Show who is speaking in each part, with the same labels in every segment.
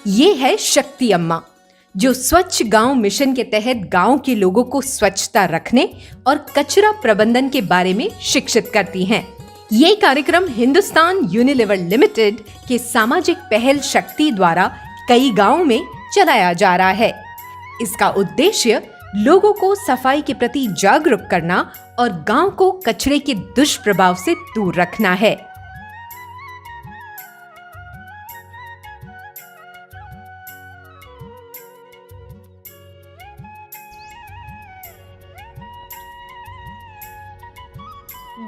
Speaker 1: ये है शक्ति अम्मा, जो स्वच्छ गांव मिशन के तहत गांव के लोगों को स्वच्छता रखने और कचरा प्रबंधन के बारे में शिक्षित करती हैं। ये कार्यक्रम हिंदुस्तान यूनिलीवर लिमिटेड के सामाजिक पहल शक्ति द्वारा कई गांवों में चलाया जा रहा है। इसका उद्देश्य लोगों को सफाई के प्रति जागरूक करना और गांव को कचरे के दुष्प्रभाव से दूर रखना है।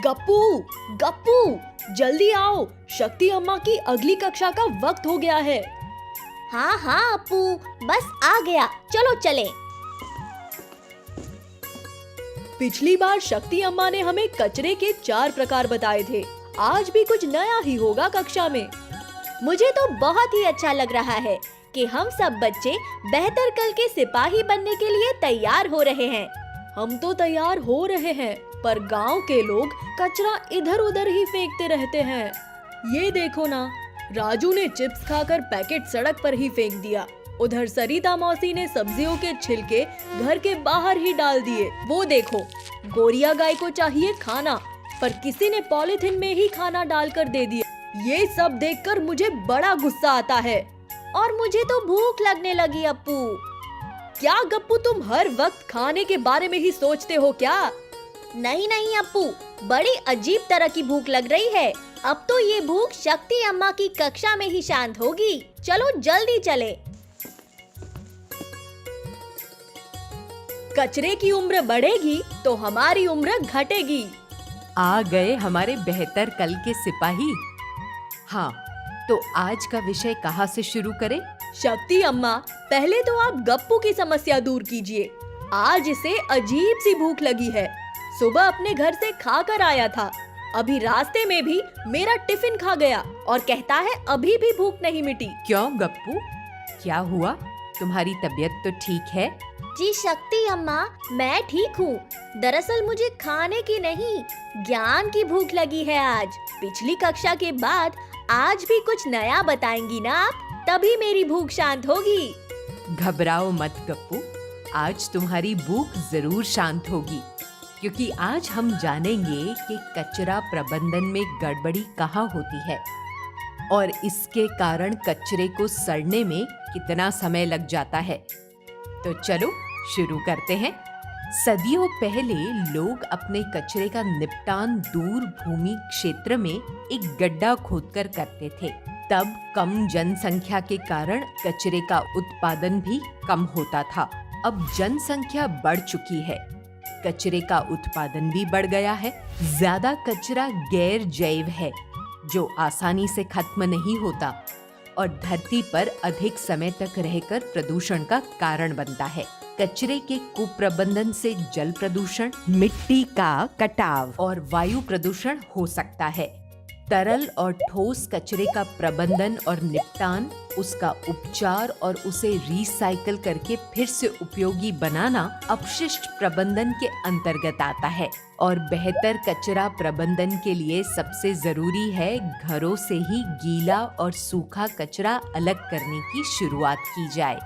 Speaker 2: गप्पू, गप्पू, जल्दी आओ, शक्ति अम्मा की अगली कक्षा का वक्त हो गया है।
Speaker 3: हाँ हाँ अपू, बस आ गया, चलो चले।
Speaker 2: पिछली बार शक्ति अम्मा ने हमें कचरे के 4 प्रकार बताए थे। आज भी कुछ नया ही होगा कक्षा में।
Speaker 3: मुझे तो बहुत ही अच्छा लग रहा है कि हम सब बच्चे बेहतर कल के सिपाही बनने के लिए तैयार हो रहे हैं।
Speaker 2: हम तो तैयार हो रहे हैं, पर गांव के लोग कचरा इधर उधर ही फेंकते रहते हैं। ये देखो ना, राजू ने चिप्स खाकर पैकेट सड़क पर ही फेंक दिया। उधर सरिता मौसी ने सब्जियों के छिलके घर के बाहर ही डाल दिए। वो देखो, गोरिया गाय को चाहिए खाना, पर किसी ने पॉलिथीन में ही खाना डालकर दे दिया। ये सब देखकर मुझे बड़ा गुस्सा आता है।
Speaker 3: और मुझे तो भूख लगने लगी अप्पू।
Speaker 2: क्या गप्पू, तुम हर वक्त खाने के बारे में ही सोचते हो क्या?
Speaker 3: नहीं नहीं अप्पू, बड़ी अजीब तरह की भूख लग रही है। अब तो ये भूख शक्ति अम्मा की कक्षा में ही शांत होगी। चलो जल्दी चले।
Speaker 2: कचरे की उम्र बढ़ेगी तो हमारी उम्र घटेगी।
Speaker 1: आ गए हमारे बेहतर कल के सिपाही। हाँ, तो आज का विषय कहाँ से शुरू करें?
Speaker 2: शक्ति अम्मा, पहले तो आप गप्पू की समस्या दूर कीजिए। आज इसे अजीब सी भूख लगी है। सुबह अपने घर से खाकर आया था, अभी रास्ते में भी मेरा टिफिन खा गया और कहता है अभी भी भूख नहीं मिटी।
Speaker 1: क्यों गप्पू, क्या हुआ? तुम्हारी तबीयत तो ठीक है?
Speaker 3: जी शक्ति अम्मा, मैं ठीक हूँ। दरअसल मुझे खाने की नहीं, ज्ञान की भूख लगी है आज। पिछली कक्षा के बाद आज भी कुछ नया बताएंगी ना आप, तभी मेरी भूख शांत होगी।
Speaker 1: घबराओ मत गप्पू, आज तुम्हारी भूख जरूर शांत होगी, क्योंकि आज हम जानेंगे कि कचरा प्रबंधन में गड़बड़ी कहाँ होती है और इसके कारण कचरे को सड़ने में कितना समय लग जाता है। तो चलो शुरू करते हैं। सदियों पहले लोग अपने कचरे का निपटान दूर भूमि क्षेत्र में एक गड्ढा खोदकर करते थे। तब कम जनसंख्या के कारण कचरे का उत्पादन भी कम होता था। अब जनसंख्या बढ़ चुकी है, कचरे का उत्पादन भी बढ़ गया है। ज्यादा कचरा गैर जैव है, जो आसानी से खत्म नहीं होता और धरती पर अधिक समय तक रहकर प्रदूषण का कारण बनता है। कचरे के कुप्रबंधन से जल प्रदूषण, मिट्टी का कटाव और वायु प्रदूषण हो सकता है। तरल और ठोस कचरे का प्रबंधन और निपटान, उसका उपचार और उसे रिसाइकल करके फिर से उपयोगी बनाना अपशिष्ट प्रबंधन के अंतर्गत आता है। और बेहतर कचरा प्रबंधन के लिए सबसे जरूरी है घरों से ही गीला और सूखा कचरा अलग करने की शुरुआत की जाए।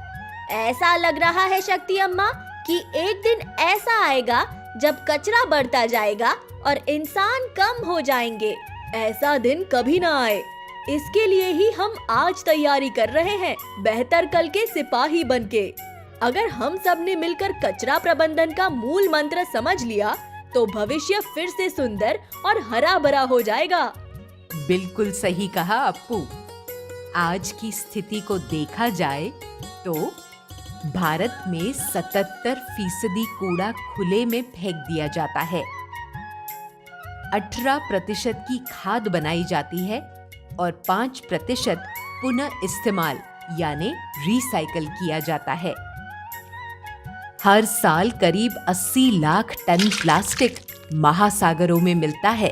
Speaker 3: ऐसा लग रहा है शक्ति अम्मा कि एक दिन ऐसा आएगा जब कचरा बढ़ता जाएगा और इंसान कम हो जाएंगे।
Speaker 2: ऐसा दिन कभी ना आए, इसके लिए ही हम आज तैयारी कर रहे हैं, बेहतर कल के सिपाही बनके। अगर हम सब ने मिलकर कचरा प्रबंधन का मूल मंत्र समझ लिया तो भविष्य फिर से सुंदर और हरा भरा हो जाएगा।
Speaker 1: बिल्कुल सही कहा अप्पू। आज की स्थिति को देखा जाए तो भारत में 77% कूड़ा खुले में फेंक दिया जाता है। 18% की खाद बनाई जाती है और 5% पुनः इस्तेमाल यानी रिसाइकल किया जाता है। हर साल करीब 80 लाख टन प्लास्टिक महासागरों में मिलता है।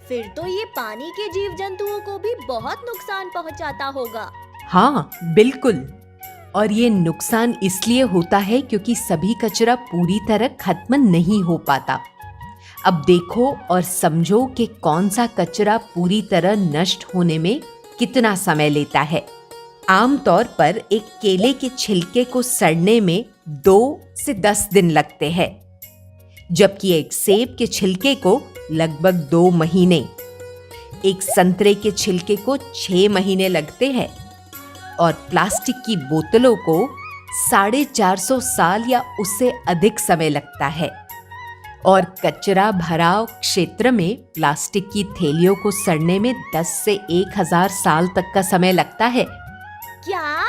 Speaker 3: फिर तो ये पानी के जीव जंतुओं को भी बहुत नुकसान पहुंचाता होगा।
Speaker 1: हाँ बिल्कुल, और ये नुकसान इसलिए होता है क्योंकि सभी कचरा पूरी तरह खत्म नहीं हो पाता। अब देखो और समझो कि कौन सा कचरा पूरी तरह नष्ट होने में कितना समय लेता है। आमतौर पर एक केले के छिलके को सड़ने में 2 से 10 दिन लगते हैं, जबकि एक सेब के छिलके को लगभग 2 महीने, एक संतरे के छिलके को 6 महीने लगते हैं और प्लास्टिक की बोतलों को 450 साल या उससे अधिक समय लगता है। और कचरा भराव क्षेत्र में प्लास्टिक की थैलियों को सड़ने में 10 से 1000 साल तक का समय लगता है।
Speaker 3: क्या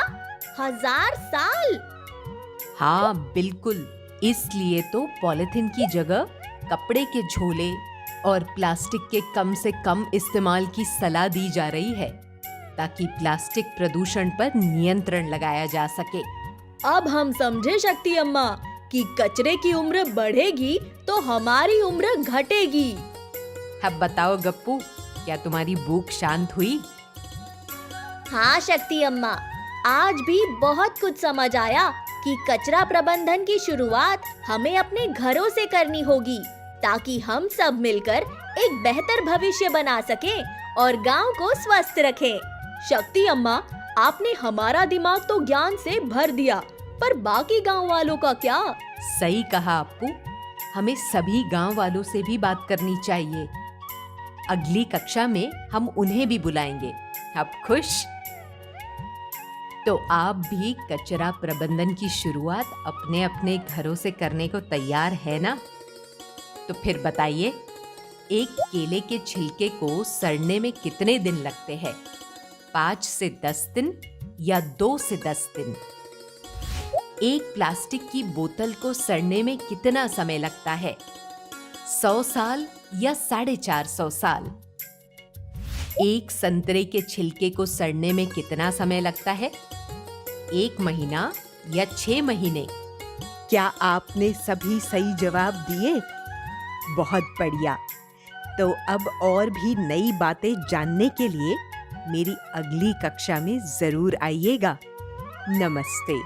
Speaker 3: 1000 साल?
Speaker 1: हाँ बिल्कुल, इसलिए तो पॉलिथीन की जगह कपड़े के झोले और प्लास्टिक के कम से कम इस्तेमाल की सलाह दी जा रही है, ताकि प्लास्टिक प्रदूषण पर नियंत्रण लगाया जा सके।
Speaker 2: अब हम समझे शक्ति अम्मा कि कचरे की उम्र बढ़ेगी तो हमारी उम्र घटेगी।
Speaker 1: अब बताओ गप्पू, क्या तुम्हारी भूख शांत हुई?
Speaker 3: हाँ शक्ति अम्मा, आज भी बहुत कुछ समझ आया कि कचरा प्रबंधन की शुरुआत हमें अपने घरों से करनी होगी, ताकि हम सब मिलकर एक बेहतर भविष्य बना सकें और गांव को स्वस्थ रखें।
Speaker 2: शक्ति अम्मा, आपने हमारा दिमाग तो ज्ञान से भर दिया, पर बाकी गांव वालों का क्या?
Speaker 1: सही कहा अप्पू, हमें सभी गांव वालों से भी बात करनी चाहिए। अगली कक्षा में हम उन्हें भी बुलाएंगे। अब खुश? तो आप भी कचरा प्रबंधन की शुरुआत अपने अपने घरों से करने को तैयार है ना? तो फिर बताइए, एक केले के छिलके को सड़ने में कितने दिन लगते हैं? 5 से 10 दिन या 2 से 10 दिन? एक प्लास्टिक की बोतल को सड़ने में कितना समय लगता है? 100 साल या 450 साल? एक संतरे के छिलके को सड़ने में कितना समय लगता है? 1 महीना या 6 महीने? क्या आपने सभी सही जवाब दिए? बहुत बढ़िया। तो अब और भी नई बातें जानने के लिए मेरी अगली कक्षा में जरूर आइएगा। नमस्ते।